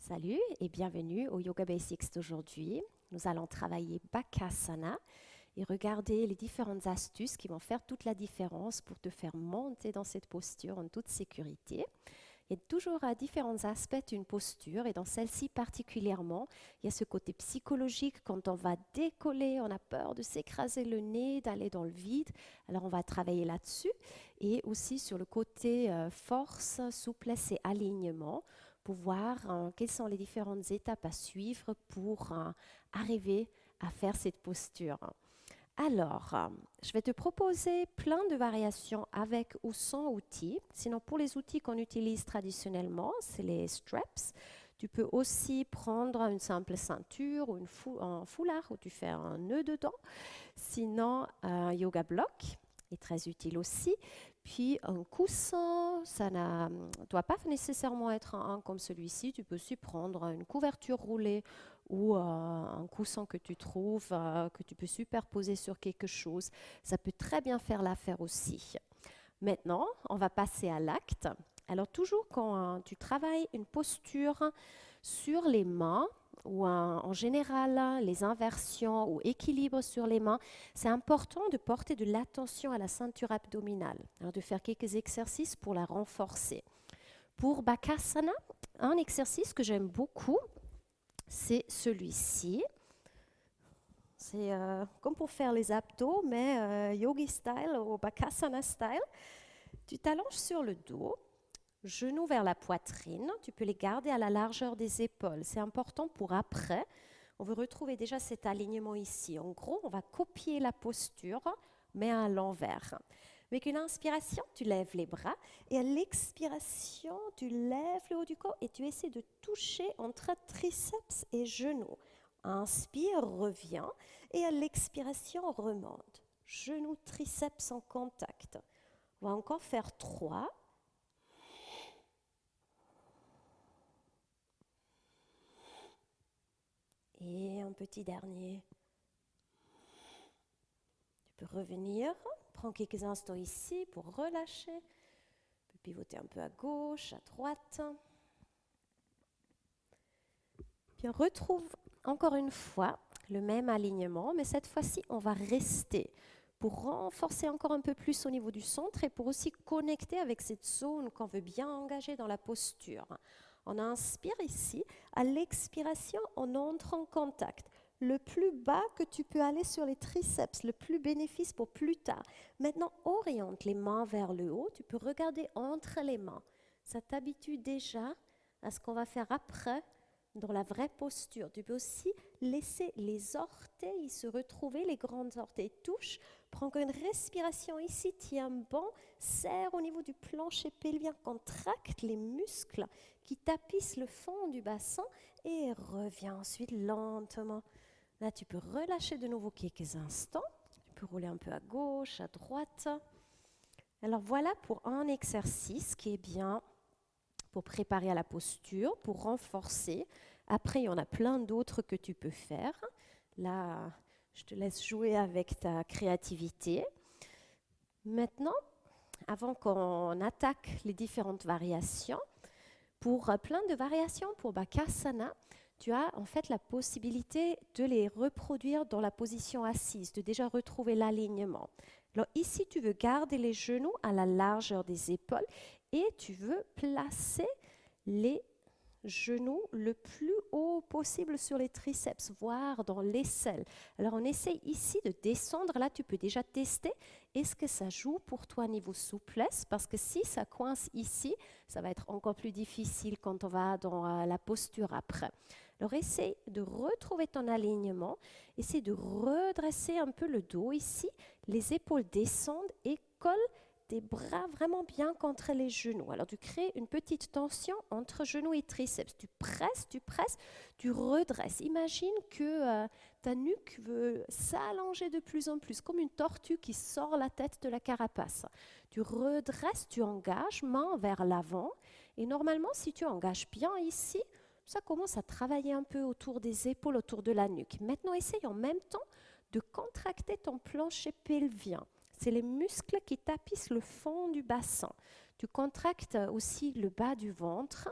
Salut et bienvenue au Yoga Basics d'aujourd'hui. Nous allons travailler Bakasana et regarder les différentes astuces qui vont faire toute la différence pour te faire monter dans cette posture en toute sécurité. Il y a toujours différents aspects d'une posture et dans celle-ci particulièrement, il y a ce côté psychologique quand on va décoller, on a peur de s'écraser le nez, d'aller dans le vide. Alors on va travailler là-dessus et aussi sur le côté force, souplesse et alignement pour voir quelles sont les différentes étapes à suivre pour arriver à faire cette posture. Alors, je vais te proposer plein de variations avec ou sans outils. Sinon, pour les outils qu'on utilise traditionnellement, c'est les straps. Tu peux aussi prendre une simple ceinture ou un foulard où tu fais un nœud dedans. Sinon, un yoga block est très utile aussi. Puis un coussin, ça ne doit pas nécessairement être un comme celui-ci. Tu peux aussi prendre une couverture roulée ou un coussin que tu trouves, que tu peux superposer sur quelque chose. Ça peut très bien faire l'affaire aussi. Maintenant, on va passer à l'acte. Alors toujours quand tu travailles une posture sur les mains, ou en général les inversions ou équilibres sur les mains, c'est important de porter de l'attention à la ceinture abdominale, alors de faire quelques exercices pour la renforcer. Pour Bakasana, un exercice que j'aime beaucoup, c'est celui-ci. C'est comme pour faire les abdos, mais yogi style ou Bakasana style. Tu t'allonges sur le dos, genoux vers la poitrine. Tu peux les garder à la largeur des épaules. C'est important pour après. On veut retrouver déjà cet alignement ici. En gros, on va copier la posture, mais à l'envers. Avec une inspiration, tu lèves les bras et à l'expiration, tu lèves le haut du corps et tu essaies de toucher entre triceps et genoux. Inspire, reviens et à l'expiration, remonte. Genoux, triceps en contact. On va encore faire 3. Et un petit dernier. Tu peux revenir, prends quelques instants ici pour relâcher. Tu peux pivoter un peu à gauche, à droite. Puis on retrouve encore une fois le même alignement, mais cette fois-ci, on va rester pour renforcer encore un peu plus au niveau du centre et pour aussi connecter avec cette zone qu'on veut bien engager dans la posture. On inspire ici, à l'expiration, on entre en contact. Le plus bas que tu peux aller sur les triceps, le plus bénéfice pour plus tard. Maintenant, oriente les mains vers le haut, tu peux regarder entre les mains. Ça t'habitue déjà à ce qu'on va faire après dans la vraie posture. Tu peux aussi laisser les orteils se retrouver, les grandes orteils touchent. Prends une respiration ici, tiens bon, serre au niveau du plancher pelvien, contracte les muscles qui tapissent le fond du bassin et reviens ensuite lentement. Là, tu peux relâcher de nouveau quelques instants. Tu peux rouler un peu à gauche, à droite. Alors voilà pour un exercice qui est bien pour préparer à la posture, pour renforcer. Après, il y en a plein d'autres que tu peux faire. Là, je te laisse jouer avec ta créativité. Maintenant, avant qu'on attaque les différentes variations, pour plein de variations pour Bakasana, tu as en fait la possibilité de les reproduire dans la position assise, de déjà retrouver l'alignement. Alors ici, tu veux garder les genoux à la largeur des épaules et tu veux placer les genoux le plus haut possible sur les triceps, voire dans l'aisselle. Alors on essaye ici de descendre. Là, tu peux déjà tester. Est-ce que ça joue pour toi niveau souplesse? Parce que si ça coince ici, ça va être encore plus difficile quand on va dans la posture après. Alors essaye de retrouver ton alignement. Essaye de redresser un peu le dos ici. Les épaules descendent et collent tes bras vraiment bien contre les genoux. Alors, tu crées une petite tension entre genoux et triceps. Tu presses, tu redresses. Imagine que ta nuque veut s'allonger de plus en plus, comme une tortue qui sort la tête de la carapace. Tu redresses, tu engages, main vers l'avant. Et normalement, si tu engages bien ici, ça commence à travailler un peu autour des épaules, autour de la nuque. Maintenant, essaye en même temps de contracter ton plancher pelvien. C'est les muscles qui tapissent le fond du bassin. Tu contractes aussi le bas du ventre,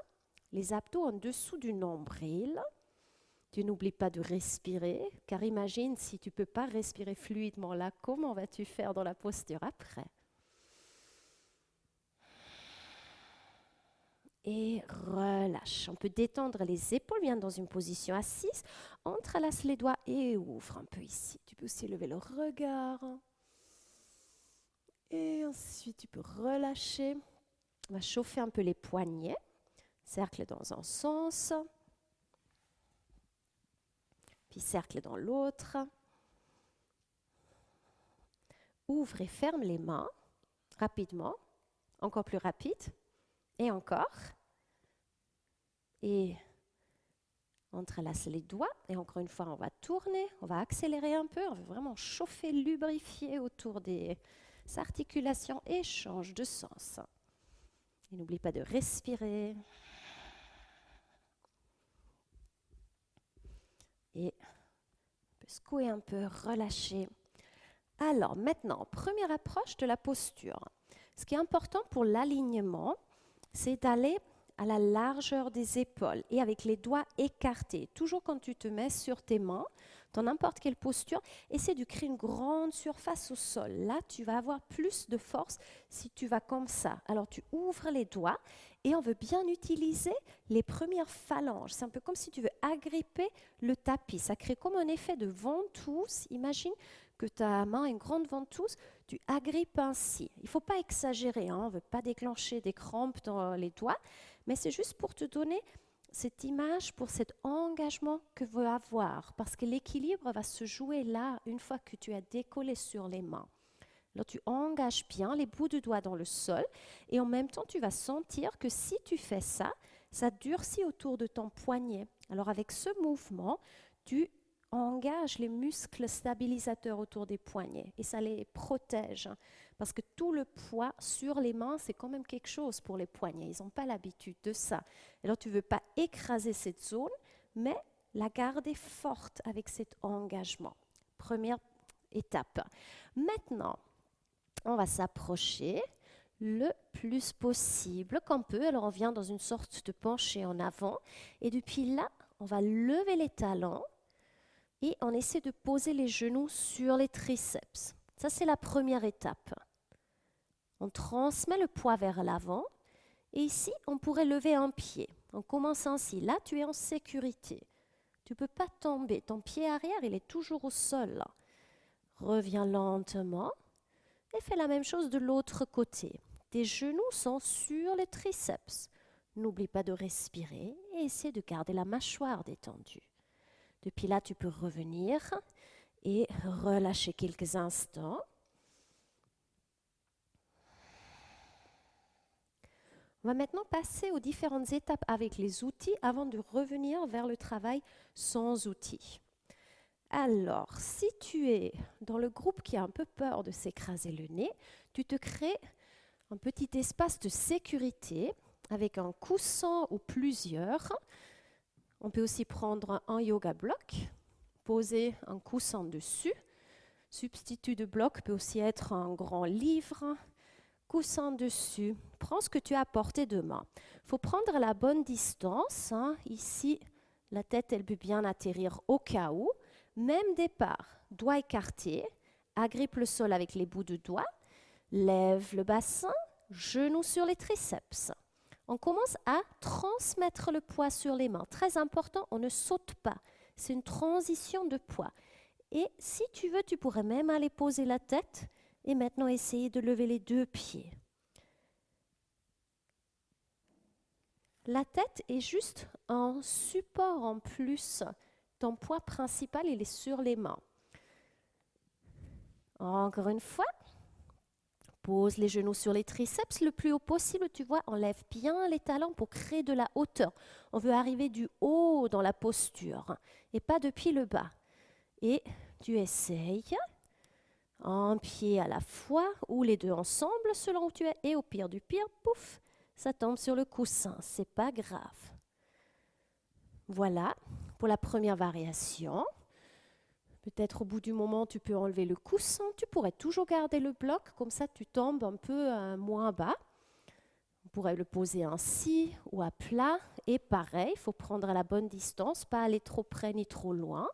les abdos en dessous du nombril. Tu n'oublies pas de respirer, car imagine si tu ne peux pas respirer fluidement là, comment vas-tu faire dans la posture après? Et relâche. On peut détendre les épaules, viens dans une position assise, entrelace les doigts et ouvre un peu ici. Tu peux aussi lever le regard. Et ensuite, tu peux relâcher. On va chauffer un peu les poignets. Cercle dans un sens. Puis cercle dans l'autre. Ouvre et ferme les mains rapidement. Encore plus rapide. Et encore. Et entrelace les doigts. Et encore une fois, on va tourner. On va accélérer un peu. On veut vraiment chauffer, lubrifier autour des articulations. Et change de sens. Et n'oublie pas de respirer. Et on peut secouer un peu, relâcher. Alors maintenant, première approche de la posture. Ce qui est important pour l'alignement, c'est d'aller à la largeur des épaules et avec les doigts écartés. Toujours quand tu te mets sur tes mains, dans n'importe quelle posture, essaie de créer une grande surface au sol. Là, tu vas avoir plus de force si tu vas comme ça. Alors, tu ouvres les doigts et on veut bien utiliser les premières phalanges. C'est un peu comme si tu veux agripper le tapis. Ça crée comme un effet de ventouse. Imagine que ta main a une grande ventouse, tu agrippes ainsi. Il ne faut pas exagérer, hein, on ne veut pas déclencher des crampes dans les doigts, mais c'est juste pour te donner cette image, pour cet engagement que tu veux avoir, parce que l'équilibre va se jouer là, une fois que tu as décollé sur les mains. Alors tu engages bien les bouts de doigts dans le sol, et en même temps, tu vas sentir que si tu fais ça, ça durcit autour de ton poignet. Alors avec ce mouvement, tu engage les muscles stabilisateurs autour des poignets et ça les protège parce que tout le poids sur les mains, c'est quand même quelque chose pour les poignets. Ils n'ont pas l'habitude de ça. Alors, tu ne veux pas écraser cette zone, mais la garder forte avec cet engagement. Première étape. Maintenant, on va s'approcher le plus possible qu'on peut. Alors, on vient dans une sorte de penché en avant et depuis là, on va lever les talons. Et on essaie de poser les genoux sur les triceps. Ça, c'est la première étape. On transmet le poids vers l'avant. Et ici, on pourrait lever un pied. On commence ainsi. Là, tu es en sécurité. Tu ne peux pas tomber. Ton pied arrière, il est toujours au sol. Reviens lentement. Et fais la même chose de l'autre côté. Tes genoux sont sur les triceps. N'oublie pas de respirer et essaie de garder la mâchoire détendue. Depuis là, tu peux revenir et relâcher quelques instants. On va maintenant passer aux différentes étapes avec les outils avant de revenir vers le travail sans outils. Alors, si tu es dans le groupe qui a un peu peur de s'écraser le nez, tu te crées un petit espace de sécurité avec un coussin ou plusieurs. On peut aussi prendre un yoga bloc, poser un coussin dessus. Substitut de bloc peut aussi être un grand livre. Coussin dessus. Prends ce que tu as à portée de main. Il faut prendre la bonne distance. Ici, la tête, elle peut bien atterrir au cas où. Même départ, doigts écartés. Agrippe le sol avec les bouts de doigts. Lève le bassin, genoux sur les triceps. On commence à transmettre le poids sur les mains. Très important, on ne saute pas. C'est une transition de poids. Et si tu veux, tu pourrais même aller poser la tête et maintenant essayer de lever les deux pieds. La tête est juste un support en plus. Ton poids principal, il est sur les mains. Encore une fois. Pose les genoux sur les triceps le plus haut possible, tu vois, enlève bien les talons pour créer de la hauteur. On veut arriver du haut dans la posture et pas depuis le bas. Et tu essayes un pied à la fois ou les deux ensemble selon où tu es. Et au pire du pire, pouf, ça tombe sur le coussin. C'est pas grave. Voilà pour la première variation. Peut-être au bout du moment, tu peux enlever le coussin. Tu pourrais toujours garder le bloc, comme ça tu tombes un peu moins bas. On pourrais le poser ainsi ou à plat. Et pareil, il faut prendre à la bonne distance, pas aller trop près ni trop loin.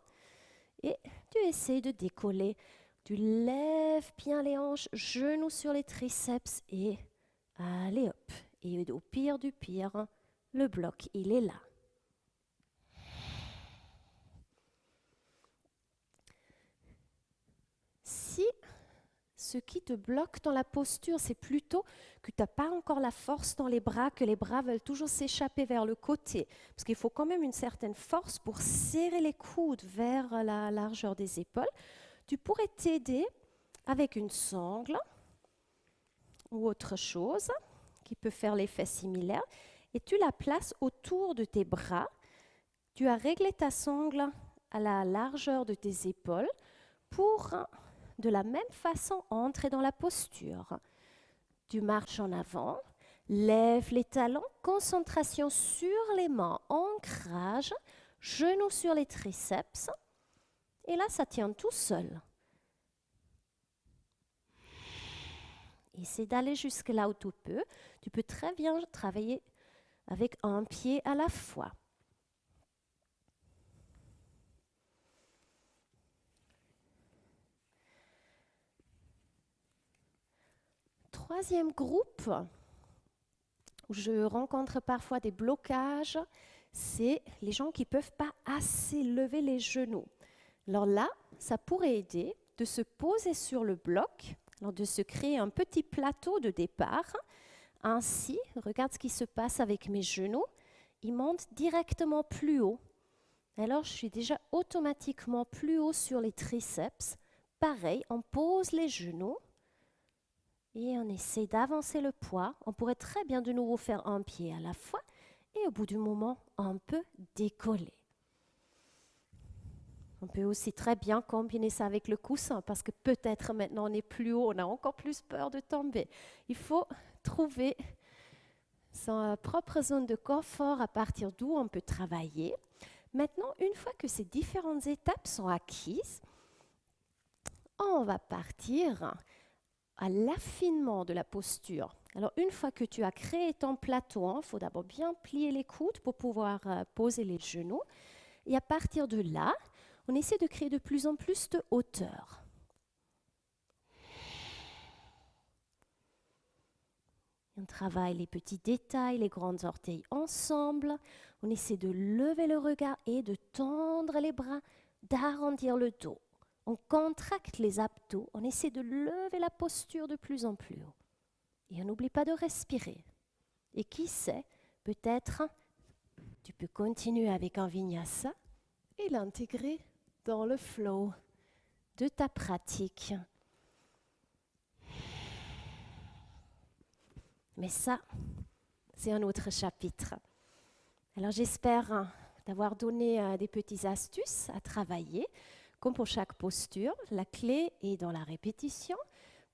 Et tu essaies de décoller. Tu lèves bien les hanches, genoux sur les triceps et allez hop. Et au pire du pire, le bloc, il est là. Si ce qui te bloque dans la posture, c'est plutôt que tu n'as pas encore la force dans les bras, que les bras veulent toujours s'échapper vers le côté. Parce qu'il faut quand même une certaine force pour serrer les coudes vers la largeur des épaules. Tu pourrais t'aider avec une sangle ou autre chose qui peut faire l'effet similaire. Et tu la places autour de tes bras. Tu as réglé ta sangle à la largeur de tes épaules pour de la même façon entrer dans la posture. Tu marches en avant, lève les talons, concentration sur les mains, ancrage, genoux sur les triceps. Et là, ça tient tout seul. Essaie d'aller jusque là où tu peux. Tu peux très bien travailler avec un pied à la fois. Troisième groupe, où je rencontre parfois des blocages, c'est les gens qui ne peuvent pas assez lever les genoux. Alors là, ça pourrait aider de se poser sur le bloc, alors de se créer un petit plateau de départ. Ainsi, regarde ce qui se passe avec mes genoux, ils montent directement plus haut. Alors, je suis déjà automatiquement plus haut sur les triceps. Pareil, on pose les genoux. Et on essaie d'avancer le poids. On pourrait très bien de nouveau faire un pied à la fois. Et au bout du moment, on peut décoller. On peut aussi très bien combiner ça avec le coussin parce que peut-être maintenant on est plus haut, on a encore plus peur de tomber. Il faut trouver sa propre zone de confort à partir d'où on peut travailler. Maintenant, une fois que ces différentes étapes sont acquises, on va partir à l'affinement de la posture. Alors, une fois que tu as créé ton plateau, il faut d'abord bien plier les coudes pour pouvoir poser les genoux. Et à partir de là, on essaie de créer de plus en plus de hauteur. On travaille les petits détails, les grands orteils ensemble. On essaie de lever le regard et de tendre les bras, d'arrondir le dos. On contracte les abdos, on essaie de lever la posture de plus en plus haut. Et on n'oublie pas de respirer. Et qui sait, peut-être tu peux continuer avec un vinyasa et l'intégrer dans le flow de ta pratique. Mais ça, c'est un autre chapitre. Alors j'espère t'avoir donné des petites astuces à travailler. Comme pour chaque posture, la clé est dans la répétition,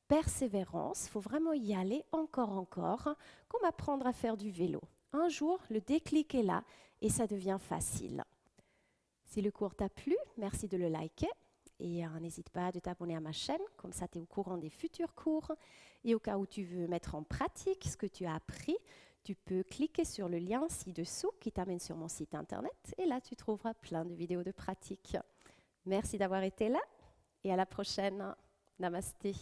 persévérance, il faut vraiment y aller encore, comme apprendre à faire du vélo. Un jour, le déclic est là et ça devient facile. Si le cours t'a plu, merci de le liker et n'hésite pas à t'abonner à ma chaîne, comme ça tu es au courant des futurs cours. Et au cas où tu veux mettre en pratique ce que tu as appris, tu peux cliquer sur le lien ci-dessous qui t'amène sur mon site internet et là tu trouveras plein de vidéos de pratique. Merci d'avoir été là et à la prochaine. Namasté.